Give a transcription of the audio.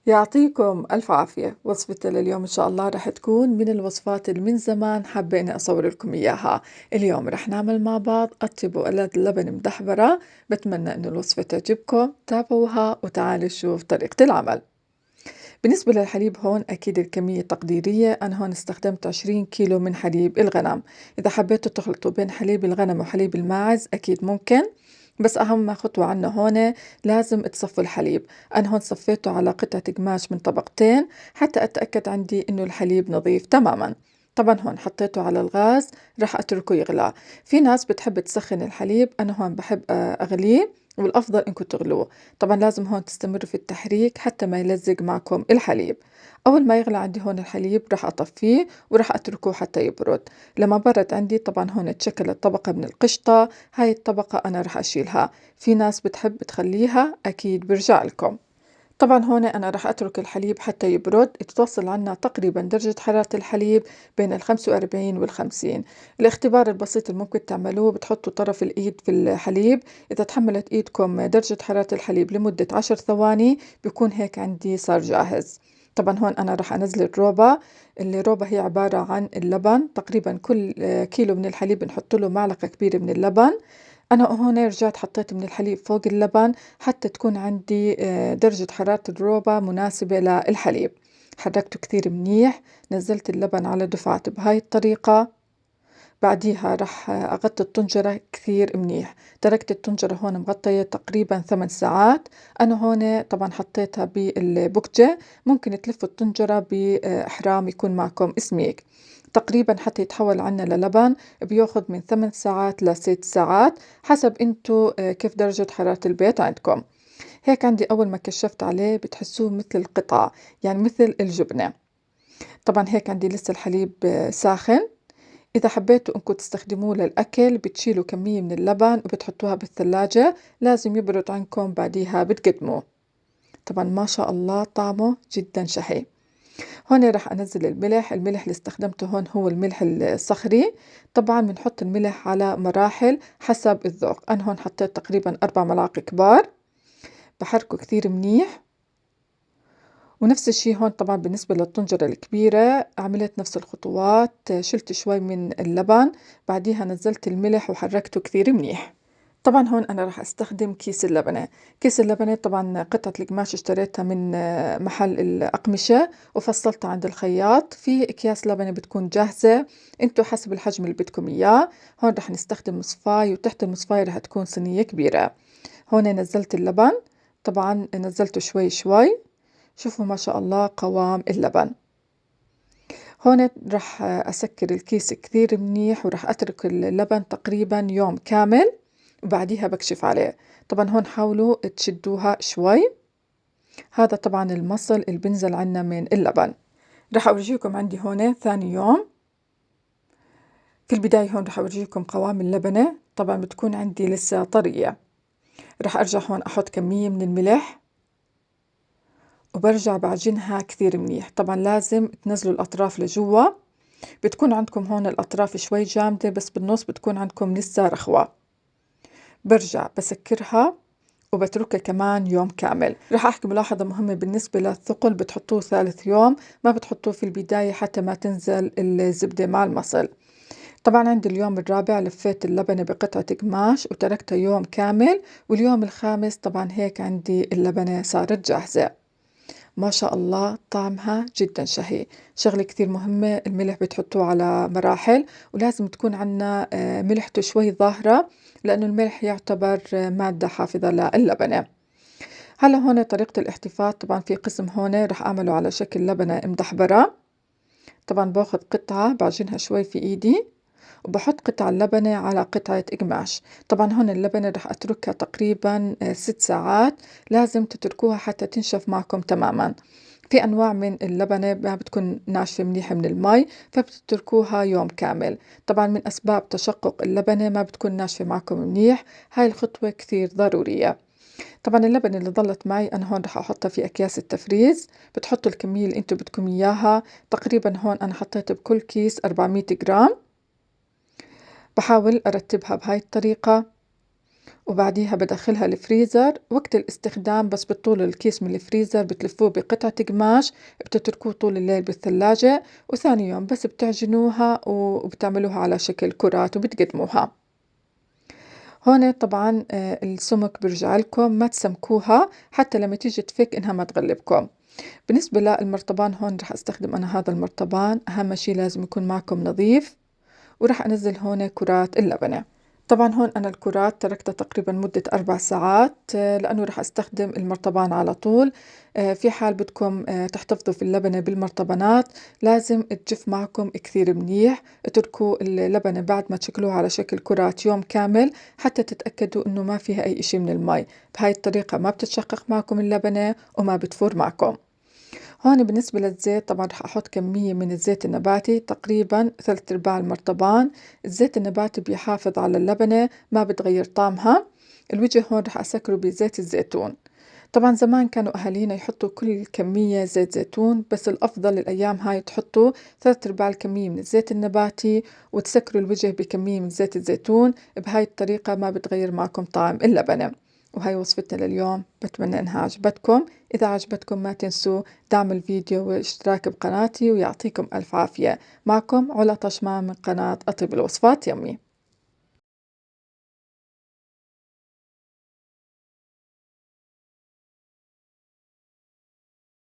يعطيكم ألف عافية. وصفتي لليوم إن شاء الله رح تكون من الوصفات اللي من زمان حابة إني أصور لكم إياها. اليوم رح نعمل مع بعض أطيب وألذ لبن مدحبرة. بتمنى إنه الوصفة تعجبكم، تابعوها وتعالوا نشوف طريقة العمل. بالنسبة للحليب هون أكيد الكمية تقديرية، أنا هون استخدمت 20 كيلو من حليب الغنم. إذا حبيتوا تخلطوا بين حليب الغنم وحليب الماعز أكيد ممكن، بس أهم خطوة عنا هون لازم تصفوا الحليب. أنا هون صفيته على قطعة قماش من طبقتين حتى أتأكد عندي إنه الحليب نظيف تماما. طبعا هون حطيته على الغاز، رح أتركه يغلى. في ناس بتحب تسخن الحليب، أنا هون بحب أغليه، والأفضل إنكم تغلوه. طبعا لازم هون تستمروا في التحريك حتى ما يلزق معكم الحليب. أول ما يغلى عندي هون الحليب رح أطفيه ورح أتركه حتى يبرد. لما برد عندي طبعا هون تشكلت طبقة من القشطة، هاي الطبقة أنا رح أشيلها. في ناس بتحب تخليها، أكيد برجع لكم. طبعا هون أنا رح أترك الحليب حتى يبرد، توصل عنا تقريبا درجة حرارة الحليب بين 45 وال50. الاختبار البسيط اللي ممكن تعملوه، بتحطوا طرف الإيد في الحليب، إذا تحملت إيدكم درجة حرارة الحليب لمدة 10 ثواني بيكون هيك عندي صار جاهز. طبعا هون أنا رح أنزل الروبة. الروبة هي عبارة عن اللبن، تقريبا كل كيلو من الحليب بنحط له معلقة كبيرة من اللبن. أنا هون رجعت حطيت من الحليب فوق اللبن حتى تكون عندي درجة حرارة الروبة مناسبة للحليب. حركته كثير منيح، نزلت اللبن على دفعات بهاي الطريقة. بعديها رح أغطي الطنجرة كثير منيح. تركت الطنجرة هون مغطية تقريبا 8 ساعات. أنا هون طبعا حطيتها بالبوكجة، ممكن تلفوا الطنجرة بإحرام يكون معكم سميك. تقريبا حتى يتحول عنا للبن بياخد من 8 ساعات ل6 ساعات، حسب انتو كيف درجة حرارة البيت عندكم. هيك عندي أول ما كشفت عليه بتحسوه مثل القطع، يعني مثل الجبنة. طبعا هيك عندي لسه الحليب ساخن. إذا حبيتوا إنكم تستخدموه للأكل بتشيلوا كمية من اللبن وبتحطوها بالثلاجة، لازم يبرد عنكم بعديها بتقدموه. طبعا ما شاء الله طعمه جدا شهي. هون راح أنزل الملح. الملح اللي استخدمته هون هو الملح الصخري. طبعا بنحط الملح على مراحل حسب الذوق. أنا هون حطيت تقريبا 4 ملاعق كبار. بحركه كثير منيح. ونفس الشي هون طبعا بالنسبة للطنجرة الكبيرة عملت نفس الخطوات، شلت شوي من اللبن، بعديها نزلت الملح وحركته كثير منيح. طبعا هون أنا راح أستخدم كيس اللبنة. كيس اللبنة طبعا قطعة القماش اشتريتها من محل الأقمشة وفصلتها عند الخياط. في أكياس لبنة بتكون جاهزة، انتو حسب الحجم اللي بدكم إياه. هون راح نستخدم مصفاي، وتحت المصفاي راح تكون صينية كبيرة. هون نزلت اللبن، طبعا نزلته شوي شوي. شوفوا ما شاء الله قوام اللبن. هون رح أسكر الكيس كثير منيح، ورح أترك اللبن تقريبا يوم كامل، وبعديها بكشف عليه. طبعا هون حاولوا تشدوها شوي. هذا طبعا المصل اللي بنزل عنا من اللبن. رح أورجيكم عندي هون ثاني يوم. في البداية هون رح أورجيكم قوام اللبنة، طبعا بتكون عندي لسه طرية. رح أرجع هون أحط كمية من الملح، وبرجع بعجنها كثير منيح. طبعا لازم تنزلوا الأطراف لجوا. بتكون عندكم هون الأطراف شوي جامدة، بس بالنص بتكون عندكم لسه رخوة. برجع بسكرها وبتركها كمان يوم كامل. رح أحكي ملاحظة مهمة بالنسبة للثقل، بتحطوه ثالث يوم، ما بتحطوه في البداية حتى ما تنزل الزبدة مع المصل. طبعا عند اليوم الرابع لفيت اللبنة بقطعة قماش وتركتها يوم كامل، واليوم الخامس طبعا هيك عندي اللبنة صارت جاهزة. ما شاء الله طعمها جدا شهي. شغلة كثير مهمة، الملح بتحطوه على مراحل، ولازم تكون عنا ملحته شوي ظاهرة، لأنه الملح يعتبر مادة حافظة للبنة. هلا هون طريقة الاحتفاظ، طبعا في قسم هون رح أعمله على شكل لبنة مدحبرة. طبعا باخذ قطعة بعجنها شوي في إيدي، وبحط قطع اللبنة على قطعة قماش. طبعا هون اللبنة رح أتركها تقريبا 6 ساعات. لازم تتركوها حتى تنشف معكم تماما. في أنواع من اللبنة ما بتكون ناشفة منيحة من المي، فبتتركوها يوم كامل. طبعا من أسباب تشقق اللبنة ما بتكون ناشفة معكم منيح. هاي الخطوة كثير ضرورية. طبعا اللبن اللي ضلت معي أنا هون رح أحطها في أكياس التفريز. بتحطوا الكمية اللي أنتم بدكم إياها. تقريبا هون أنا حطيت بكل كيس 400 جرام. بحاول أرتبها بهاي الطريقة، وبعديها بدخلها الفريزر. وقت الاستخدام بس بتطولوا الكيس من الفريزر، بتلفوه بقطعة قماش، بتتركوه طول الليل بالثلاجة، وثاني يوم بس بتعجنوها وبتعملوها على شكل كرات وبتقدموها. هون طبعا السمك برجع لكم، ما تسمكوها حتى لما تيجي تفك إنها ما تغلبكم. بالنسبة للمرطبان هون رح استخدم أنا هذا المرطبان، أهم شي لازم يكون معكم نظيف. وراح أنزل هون كرات اللبنة. طبعا هون أنا الكرات تركتها تقريبا مدة 4 ساعات، لأنه راح أستخدم المرطبان على طول. في حال بدكم تحتفظوا في اللبنة بالمرطبانات لازم تجف معكم كثير منيح. اتركوا اللبنة بعد ما تشكلوها على شكل كرات يوم كامل حتى تتأكدوا إنه ما فيها أي إشي من المي. بهاي الطريقة ما بتتشقق معكم اللبنة وما بتفور معكم. هون بالنسبة للزيت طبعا رح أحط كمية من الزيت النباتي، تقريبا 3/4 المرطبان. الزيت النباتي بيحافظ على اللبنة، ما بتغير طعمها. الوجه هون رح أسكره بزيت الزيتون. طبعا زمان كانوا أهالينا يحطوا كل كمية زيت زيتون، بس الأفضل الأيام هاي تحطوا 3/4 الكمية من الزيت النباتي، وتسكروا الوجه بكمية من زيت الزيتون. بهاي الطريقة ما بتغير معكم طعم اللبنة. وهاي وصفتنا لليوم، بتمنى إنها عجبتكم. إذا عجبتكم ما تنسوا دعم الفيديو والاشتراك بقناتي، ويعطيكم ألف عافية. معكم علا طشمان من قناة أطيب الوصفات يمي.